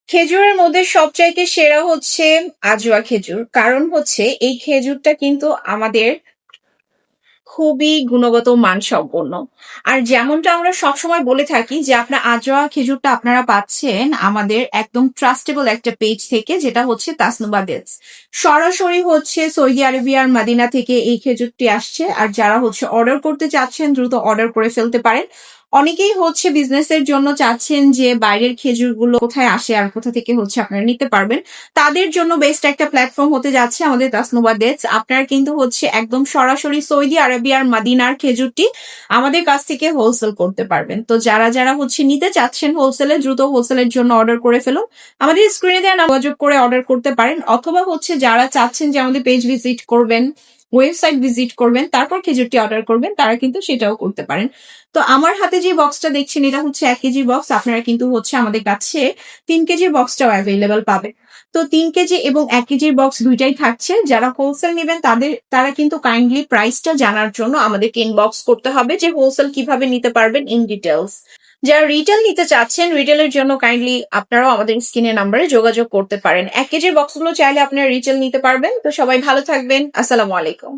খেজুরের মধ্যে সবচাইতে সেরা হচ্ছে আজোয়া খেজুর। কারণ হচ্ছে এই খেজুরটা কিন্তু আমাদের খুবই গুণগত মানসম্পন্ন। আর যেমনটা আমরা সবসময় বলে থাকি যে আপনার আজোয়া খেজুরটা আপনারা পাচ্ছেন আমাদের একদম ট্রাস্টেবল একটা পেজ থেকে, যেটা হচ্ছে তাসনুবা ডেটস। সরাসরি হচ্ছে সৌদি আরবিয়ার মাদিনা থেকে এই খেজুরটি আসছে। আর যারা হচ্ছে অর্ডার করতে চাচ্ছেন দ্রুত অর্ডার করে ফেলতে পারেন। অনেকেই হচ্ছে বিজনেসের জন্য চাচ্ছেন যে বাইরের খেজুরগুলো কোথায় আসে আর কোথা থেকে হচ্ছে আপনারা নিতে পারবেন। তাদের জন্য বেস্ট একটা প্ল্যাটফর্ম হতে যাচ্ছে আমাদের তাসনুবা ডেটস। আপনারা কিন্তু হচ্ছে একদম সরাসরি সৌদি আরবিয়ার মাদিনার খেজুরটি আমাদের কাছ থেকে হোলসেল করতে পারবেন। তো যারা হচ্ছে নিতে চাচ্ছেন হোলসেলে, দ্রুত হোলসেলের জন্য অর্ডার করে ফেলুন। আমাদের স্ক্রিনে দেওয়া যোগাযোগ করে অর্ডার করতে পারেন, অথবা হচ্ছে যারা চাচ্ছেন যে আমাদের পেজ ভিজিট করবেন, ওয়েবসাইট ভিজিট করবেন, তারপর খেজুরটি অর্ডার করবেন, তারা কিন্তু সেটাও করতে পারেন। তো আমার হাতে যে বক্সটা দেখছেন এটা হচ্ছে 1 কেজি বক্স। আপনারা কিন্তু হচ্ছে আমাদের কাছে 3 কেজির বক্সটাও অ্যাভেলেবেল পাবেন। তো 3 কেজি এবং 1 কেজির বক্স দুইটাই থাকছে। যারা হোলসেল নেবেন তারা কিন্তু কাইন্ডলি প্রাইসটা জানার জন্য আমাদেরকে ইনবক্স করতে হবে যে হোলসেল কিভাবে নিতে পারবেন ইন ডিটেলস। যারা রিটেল নিতে চাচ্ছেন, রিটেলের জন্য কাইন্ডলি আপনারাও আমাদের স্ক্রিনের নাম্বারে যোগাযোগ করতে পারেন। 1 কেজির বক্সগুলো চাইলে আপনারা রিটেল নিতে পারবেন। তো সবাই ভালো থাকবেন। আসসালামু আলাইকুম।